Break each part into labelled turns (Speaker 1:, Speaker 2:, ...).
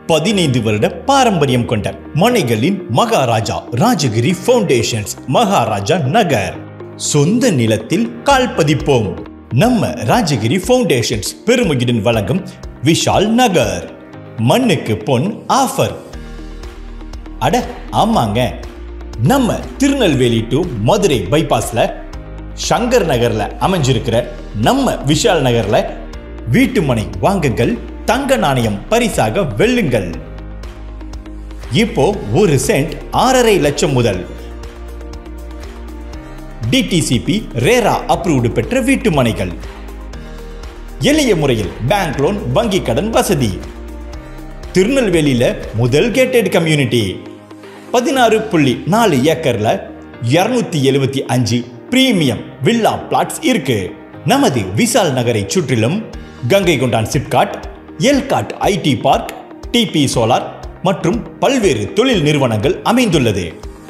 Speaker 1: 15 வருட பாரம்பரியம் கொண்ட மனைகளின் மகாராஜா ராஜகிரி ஃபவுண்டேஷன்ஸ், மகாராஜா நகர். சொந்த நிலத்தில் கால் பதிப்போம். நம்ம ராஜகிரி ஃபவுண்டேஷன்ஸ் பெருமையுடன் வழங்கும் விஷால் நகர் மண்ணுக்கு பொன் ஆஃபர். அட ஆமாங்க, நம்ம திருநெல்வேலி டு மதுரை பைபாஸ்ல சங்கர் நகர்ல அமைஞ்சிருக்கிற நம்ம விஷால் நகர்ல வீட்டு மனை வாங்குங்கள், தங்க நாணயம் பரிசாக வெல்லுங்கள். இப்போ ஒரு சென்ட் 6.5 லட்சம் முதல். டிடிசிபி ரேரா அப்ரூவ்டு பெற்ற வீட்டு மனைகள். எளிய முறையில் பேங்க் லோன், வங்கி கடன் வசதி. திருநெல்வேலியில முதல் கேட்டட் கம்யூனிட்டி. 16.4 ஏக்கர்ல 275 பிரீமியம் வில்லா பிளாட்ஸ் இருக்கு. நமது விஷால் நகரை சுற்றிலும் Gangai Kondan SIPCOT, ELCOT IT park, TP solar மற்றும் பல்வேறு தொழில் நிறுவனங்கள் அமைந்துள்ளது.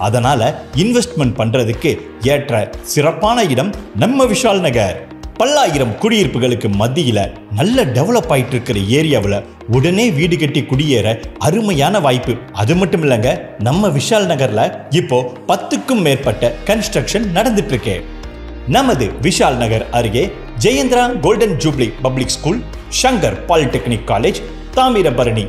Speaker 1: அதனால இன்வெஸ்ட்மெண்ட் பண்றதுக்கு ஏற்ற சிறப்பான இடம் நம்ம விஷால் நகர். பல்லாயிரம் குடியிருப்புகளுக்கு மத்தியில நல்ல டெவலப் ஆயிட்டு இருக்கிற ஏரியாவில் உடனே வீடு கட்டி குடியேற அருமையான வாய்ப்பு. அது மட்டும் இல்லைங்க, நம்ம விஷால் நகர்ல இப்போ 10க்கும் மேற்பட்ட கன்ஸ்ட்ரக்ஷன் நடந்துட்டு இருக்கு. நமது விஷால் நகர் அருகே Jayendra golden jubilee public school, Shankar polytechnic college, Thamirabarani